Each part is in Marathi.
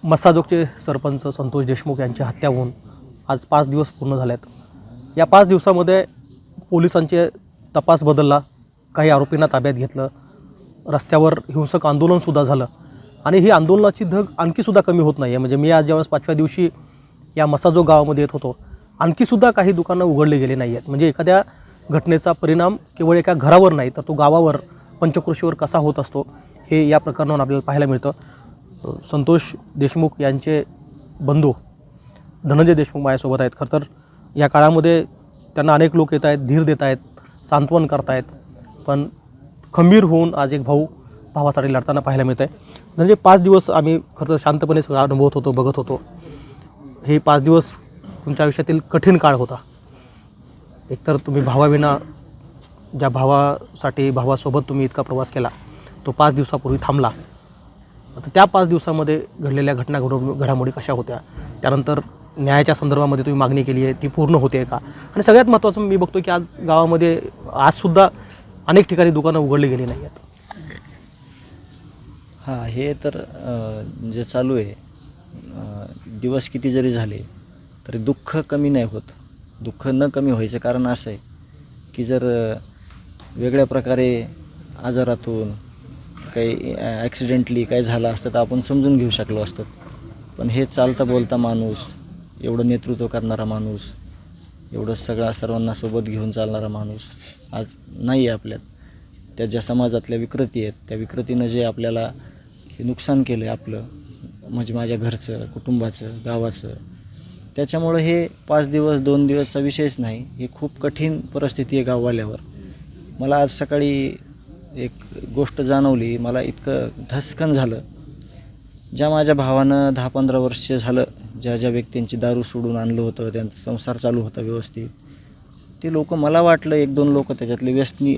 मस्साजोगचे सरपंच संतोष देशमुख यांची हत्या होऊन आज 5 दिवस पूर्ण झाले आहेत. या 5 दिवसामध्ये पोलिसांचे तपास बदलला, काही आरोपींना ताब्यात घेतलं, रस्त्यावर हिंसक आंदोलनसुद्धा झालं आणि ही आंदोलनाची धग आणखीसुद्धा कमी होत नाही आहे. म्हणजे मी आज ज्यावेळेस 5व्या दिवशी या मस्साजोग गावामध्ये येत होतो, आणखीसुद्धा काही दुकानं उघडले गेले नाही आहेत. म्हणजे एखाद्या घटनेचा परिणाम केवळ एका घरावर नाही तर तो गावावर, पंचक्रोशीवर कसा होत असतो हे या प्रकरणावर आपल्याला पाहायला मिळतं. संतोष देशमुख यांचे बंधू धनंजय देशमुख माझ्यासोबत आहेत. खरं तर या काळामध्ये त्यांना अनेक लोक येत आहेत, धीर देत आहेत, सांत्वन करत आहेत, पण खंबीर होऊन आज एक भाऊ भावासाठी लढताना पाहायला मिळत आहे. म्हणजे 5 दिवस आम्ही खरं तर शांतपणे सगळं अनुभवत होतो, बघत होतो. हे 5 दिवस तुमच्या आयुष्यातील कठीण काळ होता. एकतर तुम्ही भावाविना, ज्या भावासाठी, भावासोबत तुम्ही इतका प्रवास केला, तो 5 दिवसापूर्वी थांबला. आता त्या 5 दिवसामध्ये घडलेल्या घडामोडी कशा होत्या, त्यानंतर न्यायाच्या संदर्भामध्ये तुम्ही मागणी केली आहे ती पूर्ण होते का, आणि सगळ्यात महत्त्वाचं मी बघतो की आज गावामध्ये आजसुद्धा अनेक ठिकाणी दुकानं उघडली गेली नाही आहेत. हां, हे तर जे चालू आहे, दिवस किती जरी झाले तरी दुःख कमी नाही होत. दुःख न कमी व्हायचं कारण असं आहे की जर वेगळ्या प्रकारे आजारातून काही ॲक्सिडेंटली काय झालं असतं तर आपण समजून घेऊ शकलो असतं. पण हे चालता बोलता माणूस, एवढं नेतृत्व करणारा माणूस, एवढं सर्वांना सोबत घेऊन चालणारा माणूस आज नाही आहे आपल्यात. त्या ज्या समाजातल्या विकृती आहेत, त्या विकृतीनं जे आपल्याला हे नुकसान केलं आहे आपलं, म्हणजे माझ्या घरचं, कुटुंबाचं, गावाचं, त्याच्यामुळं हे 5 दिवस 2 दिवसचा विषयच नाही. हे खूप कठीण परिस्थिती आहे गाववाल्यावर. मला आज सकाळी एक गोष्ट जाणवली, मला इतकं धस्कन झालं. ज्या माझ्या भावानं 10-15 वर्ष झालं ज्या व्यक्तींची दारू सोडून आणलं होतं, त्यांचा संसार चालू होता व्यवस्थित, ते लोक, मला वाटलं 1-2 लोक त्याच्यातले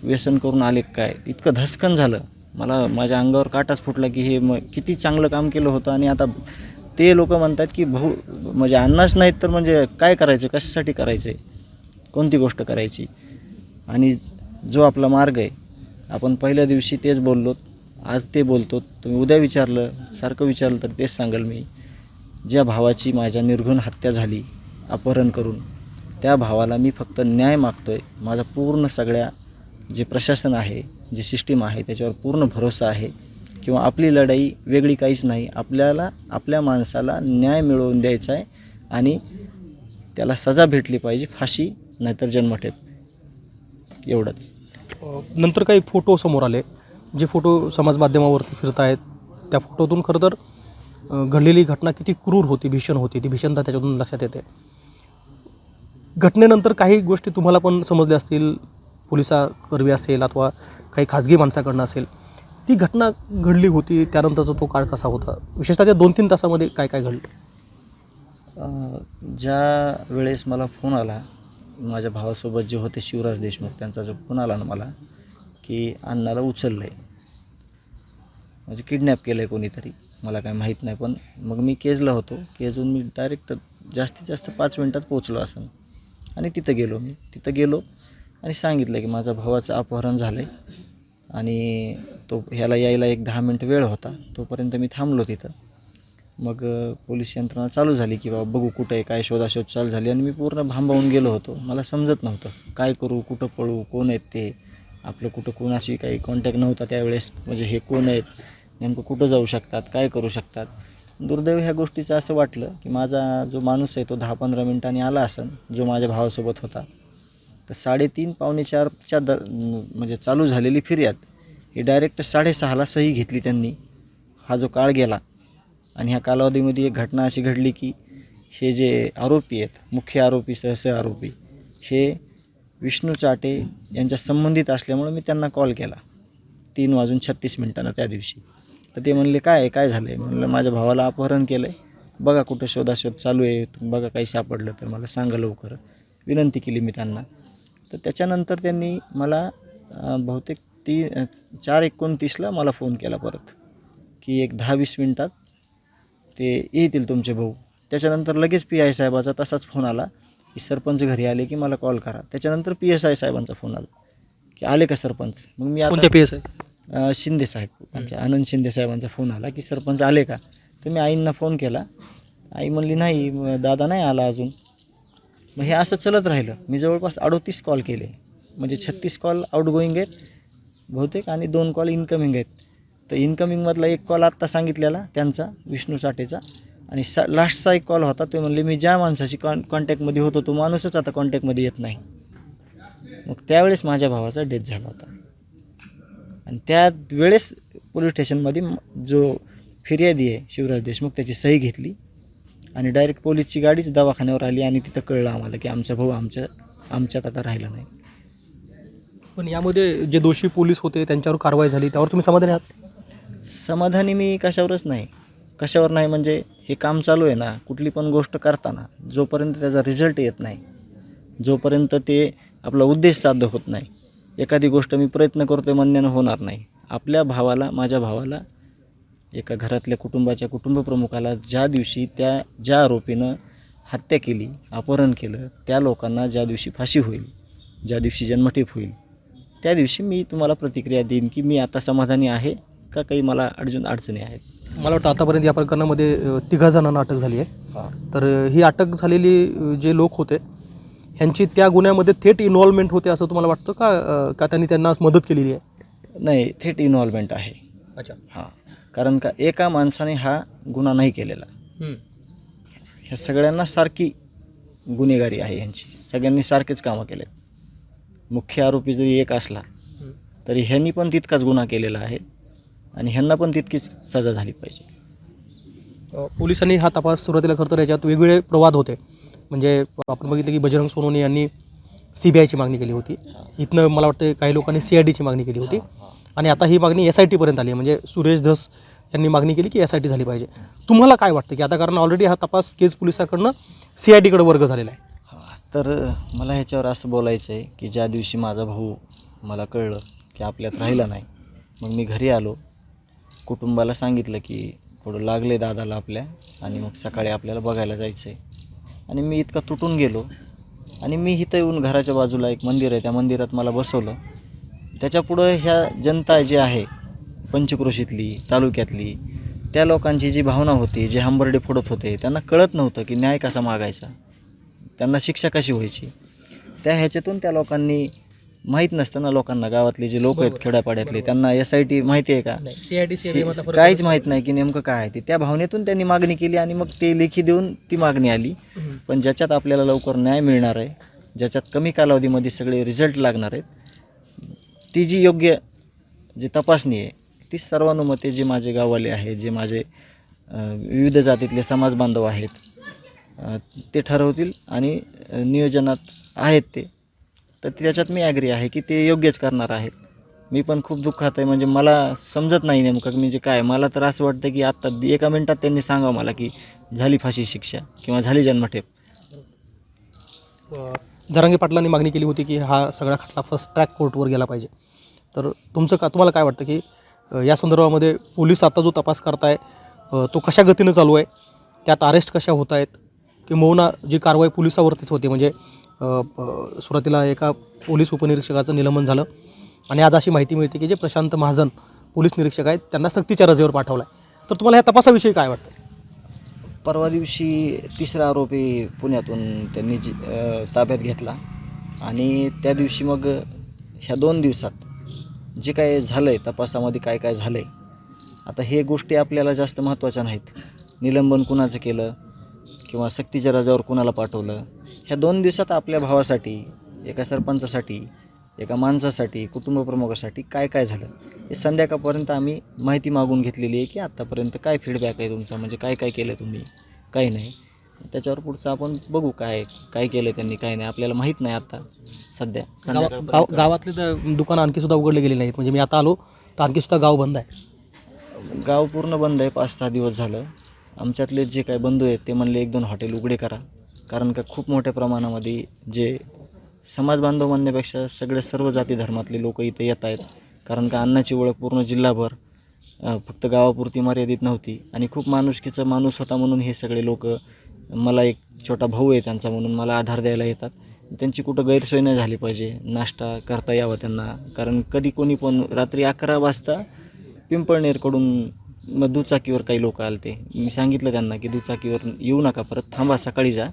व्यसन करून आले काय, इतकं धस्कन झालं. मला माझ्या अंगावर काटाच फुटला की हे किती चांगलं काम केलं होतं आणि आता ते लोक म्हणतात की भाऊ म्हणजे अन्नच नाहीत तर म्हणजे काय करायचं, कशासाठी करायचं आहे, कोणती गोष्ट करायची. आणि जो आपला मार्ग आहे, आपण पहिल्या दिवशी तेच बोललो, आज ते बोलतो. तुम्ही उद्या विचारलं, सारखं विचारलं तर तेच सांगाल मी. ज्या भावाची माझ्या निर्घृण हत्या झाली अपहरण करून, त्या भावाला मी फक्त न्याय मागतो आहे. माझा पूर्ण सगळ्या जे प्रशासन आहे, जे सिस्टीम आहे, त्याच्यावर पूर्ण भरोसा आहे किंवा आपली लढाई वेगळी काहीच नाही. आपल्याला आपल्या माणसाला न्याय मिळवून द्यायचा आहे आणि त्याला सजा भेटली पाहिजे, फाशी नाहीतर जन्मठेप, एवढंच. नंतर काही फोटो समोर आले, जे फोटो समाज माध्यमावरती फिरत आहेत. त्या फोटोतून खरं तर घडलेली घटना किती क्रूर होती, भीषण होती, ती भीषणता त्याच्यातून लक्षात येते. घटनेनंतर काही गोष्टी तुम्हाला पण समजल्या असतील, पोलिसाकर्मी असेल अथवा काही खाजगी माणसाकडनं असेल. ती घटना घडली होती, त्यानंतरचा तो काळ कसा होता, विशेषतः त्या 2-3 तासामध्ये काय काय घडलं? ज्या वेळेस मला फोन आला, माझ्या भावासोबत जे होते शिवराज देशमुख, त्यांचा जो फोन आला ना मला की अण्णाला उचललं आहे, म्हणजे किडनॅप केलं आहे कोणीतरी, मला काय माहीत नाही. पण मग मी केजला होतो, केजहून मी डायरेक्ट जास्तीत जास्त 5 मिनटात पोचलो असं. आणि तिथं गेलो आणि सांगितलं की माझ्या भावाचं अपहरण झालं आहे आणि तो ह्याला यायला एक 10 मिनटं वेळ होता, तोपर्यंत मी थांबलो तिथं. मग पोलीस यंत्रणा चालू झाली की बाबा बघू कुठं आहे, काय शोधाशोध चालू झाली. आणि मी पूर्ण भांबावून गेलो होतो. मला समजत नव्हतं काय करू, कुठं पळू, कोण आहेत ते, आपलं कुठं कोणाशी काही कॉन्टॅक्ट नव्हता त्यावेळेस, म्हणजे हे कोण आहेत, नेमकं कुठं जाऊ शकतात, काय करू शकतात. दुर्दैव ह्या गोष्टीचं असं वाटलं की माझा जो माणूस आहे तो 10-15 मिनटांनी आला असन, जो माझ्या भावासोबत होता. तर 3:30 पावणे 4च्या म्हणजे चालू झालेली फिर्याद ही डायरेक्ट 6:30ला सही घेतली त्यांनी. हा जो काळ गेला आणि ह्या कालावधीमध्ये एक घटना अशी घडली की हे जे आरोपी आहेत, मुख्य आरोपी, आरोपी, हे विष्णू चाटे यांच्या संबंधित असल्यामुळे मी त्यांना कॉल केला 3:36 त्या दिवशी. तर ते म्हणले काय झालं आहे. म्हणलं माझ्या भावाला अपहरण केलं आहे, बघा कुठं शोधाशोध चालू आहे, तुम्ही बघा काही सापडलं तर मला सांगा लवकर, विनंती केली मी त्यांना. तर त्याच्यानंतर त्यांनी मला बहुतेक 4:29ला मला फोन केला परत की एक 10-20 मिनटात ते येतील तुमचे भाऊ. त्याच्यानंतर लगेच PI साहेबाचा तसाच फोन आला की सरपंच घरी आले की मला कॉल करा. त्याच्यानंतर PSI साहेबांचा फोन आला की आले का सरपंच. मग मी आता कोणत्या PSI? शिंदे साहेब, आनंद शिंदे साहेबांचा फोन आला की सरपंच आले का. तर मी आईंना फोन केला. आई म्हणली नाही दादा नाही आला अजून. मग हे असं चलत राहिलं. मी जवळपास 38 कॉल केले, म्हणजे 36 कॉल आउटगोईंग आहेत बहुतेक आणि 2 कॉल इन्कमिंग आहेत. तर इन्कमिंगमधला एक कॉल आत्ता सांगितलेला त्यांचा विष्णू साठेचा, आणि लास्टचा एक कॉल होता. ते म्हणले मी ज्या माणसाशी कॉन्टॅक्टमध्ये होतो तो माणूसच आता कॉन्टॅक्टमध्ये येत नाही. मग त्यावेळेस माझ्या भावाचा डेथ झाला होता. आणि त्यावेळेस पोलीस स्टेशनमध्ये जो फिर्यादी आहे शिवराज देशमुख त्याची सही घेतली आणि डायरेक्ट पोलीसची गाडीच दवाखान्यावर आली आणि तिथं कळलं आम्हाला की आमचा भाऊ आमच्यात आता राहिला नाही. पण यामध्ये जे दोषी पोलीस होते त्यांच्यावर कारवाई झाली, त्यावर तुम्ही समाधानी आहात? समाधानी मी कशावर नाही म्हणजे हे काम चालू आहे ना. कुठली पण गोष्ट करताना जोपर्यंत त्याचा रिझल्ट येत नाही, जोपर्यंत ते आपला उद्देश साध्य होत नाही, एखादी गोष्ट मी प्रयत्न करतो आहे म्हणण्यानं होणार नाही. आपल्या भावाला, माझ्या भावाला, एका घरातल्या कुटुंब प्रमुखाला ज्या दिवशी ज्या आरोपीनं हत्या केली, अपहरण केलं, त्या लोकांना ज्या दिवशी फाशी होईल, ज्या दिवशी जन्मठेप होईल, त्या दिवशी मी तुम्हाला प्रतिक्रिया देईन की मी आता समाधानी आहे का काही मला अडचणी आहेत. मला वाटतं आतापर्यंत या प्रकरणामध्ये 3 जणांना अटक झाली आहे. तर ही अटक झालेली जे लोक होते ह्यांची त्या गुन्ह्यामध्ये थेट इन्व्हॉल्वमेंट होते असं तुम्हाला वाटतं का त्यांनी त्यांना मदत केलेली आहे? नाही, थेट इन्व्हॉल्वमेंट आहे. अच्छा. हां, कारण का एका माणसाने हा गुन्हा नाही केलेला. ह्या सगळ्यांना सारखी गुन्हेगारी आहे ह्यांची. सगळ्यांनी सारखेच कामं केलेत. मुख्य आरोपी जरी एक असला तरी ह्यांनी पण तितकाच गुन्हा केलेला आहे आणि ह्यांना पण तितकीच सजा झाली पाहिजे. पोलिसांनी हा तपास सुरुवातीला खरं तर याच्यात वेगवेगळे प्रवाद होते. म्हणजे आपण बघितलं की बजरंग सोनवणे यांनी CBIची मागणी केली होती. इथनं मला वाटतं काही लोकांनी CIDची मागणी केली होती. आणि आता ही मागणी SITपर्यंत आली आहे. म्हणजे सुरेश धस यांनी मागणी केली की SIT झाली पाहिजे. तुम्हाला काय वाटतं की आता कारण ऑलरेडी हा तपास केज पोलिसाकडनं CIDकडे वर्ग झालेला आहे. तर मला ह्याच्यावर असं बोलायचं आहे की ज्या दिवशी माझा भाऊ मला कळलं की आपल्यात राहिला नाही, मग मी घरी आलो, कुटुंबाला सांगितलं की थोडं लागले दादाला आपल्या आणि मग सकाळी आपल्याला बघायला जायचं आहे. आणि मी इतका तुटून गेलो आणि मी इथं येऊन घराच्या बाजूला एक मंदिर आहे, त्या मंदिरात मला बसवलं. त्याच्यापुढं ह्या जनता जी आहे पंचक्रोशीतली, तालुक्यातली, त्या लोकांची जी भावना होती, जे हंबरडे फोडत होते, त्यांना कळत नव्हतं की न्याय कसा मागायचा, त्यांना शिक्षा कशी व्हायची. त्या ह्याच्यातून त्या लोकांनी, माहीत नसतं ना लोकांना, गावातले जे लोक आहेत खेड्यापाड्यातले, त्यांना SIT माहिती आहे का? काहीच माहीत नाही की नेमकं काय आहे ते. त्या भावनेतून त्यांनी मागणी केली आणि मग ते लेखी देऊन ती मागणी आली. पण ज्याच्यात आपल्याला लवकर न्याय मिळणार आहे, ज्याच्यात कमी कालावधीमध्ये सगळे रिझल्ट लागणार आहेत, ती जी योग्य जी तपासणी आहे ती सर्वानुमते जे माझे गाववाले आहेत, जे माझे विविध जातीतले समाज बांधव आहेत ते ठरवतील आणि नियोजनात आहेत ते. तर त्याच्यात मी ॲग्री आहे की ते योग्यच करणार आहेत. मी पण खूप दुःखात आहे. म्हणजे मला समजत नाही नेमकं म्हणजे काय. मला तर असं वाटतं की आत्ता 1 मिनिटात त्यांनी सांगावं मला की झाली फाशी शिक्षा किंवा झाली जन्मठेप. जरांगे पाटलांनी मागणी केली होती की हा सगळा खटला फर्स्ट ट्रॅक कोर्टवर गेला पाहिजे. तर तुम्हाला काय वाटतं की या संदर्भामध्ये पोलीस आता जो तपास करताय तो कशा गतीनं चालू आहे, त्यात अरेस्ट कशा होत आहेत, किंबहुना जी कारवाई पोलिसावरतीच होती, म्हणजे सुरुवातीला एका पोलीस उपनिरीक्षकाचं निलंबन झालं आणि आज अशी माहिती मिळते की जे प्रशांत महाजन पोलीस निरीक्षक आहेत त्यांना सक्तीच्या रजेवर पाठवलं आहे. तर तुम्हाला ह्या तपासाविषयी काय वाटतं? परवा दिवशी 3रा आरोपी पुण्यातून त्यांनी ताब्यात घेतला आणि त्या दिवशी मग ह्या 2 दिवसात जे काय झालं आहे तपासामध्ये काय काय झालं आहे, आता हे गोष्टी आपल्याला जास्त महत्त्वाच्या नाहीत. निलंबन कुणाचं केलं किंवा सक्तीच्या रजेवर कुणाला पाठवलं, ह्या 2 दिवसात आपल्या भावासाठी, एका सरपंचासाठी, एका माणसासाठी, कुटुंबप्रमुखासाठी काय काय झालं हे संध्याकाळपर्यंत आम्ही माहिती मागून घेतलेली आहे की आत्तापर्यंत काय फीडबॅक आहे तुमचा, म्हणजे काय काय केलं तुम्ही, काही नाही. त्याच्यावर पुढचं आपण बघू काय काय केलं त्यांनी, काय नाही आपल्याला माहीत नाही आत्ता सध्या. गावातले तर दुकानं आणखीसुद्धा उघडले गेले नाहीत. म्हणजे मी आता आलो तर आणखीसुद्धा गाव बंद आहे. गाव पूर्ण बंद आहे. 5-6 दिवस झालं. आमच्यातले जे काय बंधू आहेत ते म्हणले 1-2 हॉटेल उघडे करा, कारण का खूप मोठ्या प्रमाणामध्ये जे समाज बांधव म्हणण्यापेक्षा सर्व जाती धर्मातले लोक इथं येत आहेत. कारण का अन्नाची ओळख पूर्ण जिल्हाभर, फक्त गावापुरती मर्यादित नव्हती आणि खूप माणुसकीचा माणूस होता म्हणून हे सगळे लोक, मला एक छोटा भाऊ आहे त्यांचा म्हणून मला आधार द्यायला येतात. त्यांची कुठं गैरसोय नाही झाली पाहिजे, नाश्ता करता यावा त्यांना. कारण कधी कोणी पण रात्री 11 वाजता पिंपळनेरकडून मग दुचाकीवर काही लोक आलते. मी सांगितलं त्यांना की दुचाकीवर येऊ नका, परत थांबा, सकाळी जा.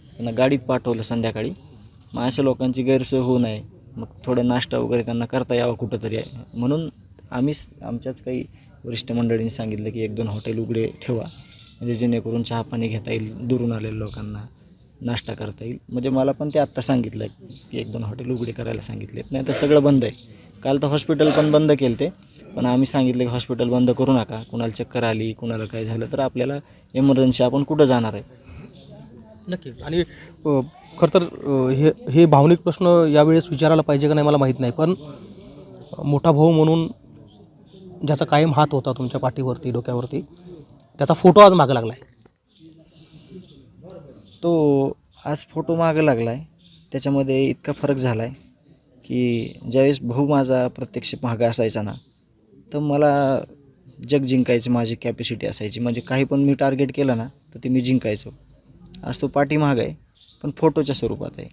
त्यांना गाडीत पाठवलं संध्याकाळी. मग अशा लोकांची गैरसोय होऊ नये, मग थोडं नाश्ता वगैरे त्यांना करता यावं कुठंतरी आहे म्हणून आम्हीच आमच्याच काही वरिष्ठ मंडळींनी सांगितलं की 1-2 हॉटेल उघडे ठेवा, म्हणजे जेणेकरून चहा पाणी घेता येईल, दुरून आलेल्या लोकांना नाश्ता करता येईल. म्हणजे मला पण ते आत्ता सांगितलं की 1-2 हॉटेल उघडे करायला सांगितले. नाही तर सगळं बंद आहे. काल तर हॉस्पिटल पण बंद केलं ते, पण आम्ही सांगितलं की हॉस्पिटल बंद करू नका. कुणाला चक्कर आली, कुणाला काय झालं तर आपल्याला इमर्जन्सी आपण कुठं जाणार आहे. नक्की. आणि खरं तर हे भावनिक प्रश्न यावेळेस विचारायला पाहिजे का नाही मला माहीत नाही, पण मोठा भाऊ म्हणून ज्याचा कायम हात होता तुमच्या पाठीवरती, डोक्यावरती, त्याचा फोटो आज मागं लागला आहे. तो आज फोटो मागं लागला आहे. त्याच्यामध्ये इतका फरक झाला आहे की ज्यावेळेस भाऊ माझा प्रत्यक्ष मागं असायचा ना, तर मला जग जिंकायची माझी कॅपॅसिटी असायची. म्हणजे काही पण मी टार्गेट केलं ना तर ते मी जिंकायचो. आज तो पाठीमागं आहे, पण फोटोच्या स्वरूपात आहे.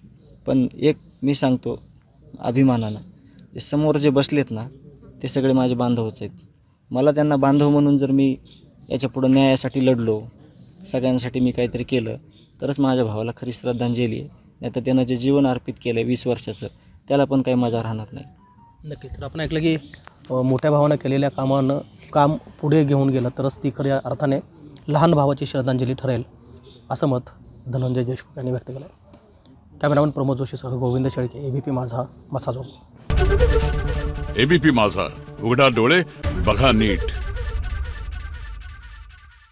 पण एक मी सांगतो अभिमानानं, जे समोर जे बसलेत ना ते सगळे माझे बांधवच आहेत. मला त्यांना बांधव म्हणून जर मी याच्यापुढं न्यायासाठी लढलो, सगळ्यांसाठी मी काहीतरी केलं, तरच माझ्या भावाला खरी श्रद्धांजली आहे. नाही तर त्यानं जे जीवन अर्पित केलं आहे 20 वर्षाचं, त्याला पण काही मजा राहणार नाही. नक्की. तर आपण ऐकलं की मोठ्या भावानं केलेल्या कामानं काम पुढे घेऊन गेलं तरच ती खऱ्या अर्थाने लहान भावाची श्रद्धांजली ठरेल, असं मत धनंजय देशमुख यांनी व्यक्त केलं. कॅमेरामन प्रमोद जोशीसह गोविंद शेळके, ABP माझा, मसाजोग. ABP माझा, उघडा डोळे बघा नीट.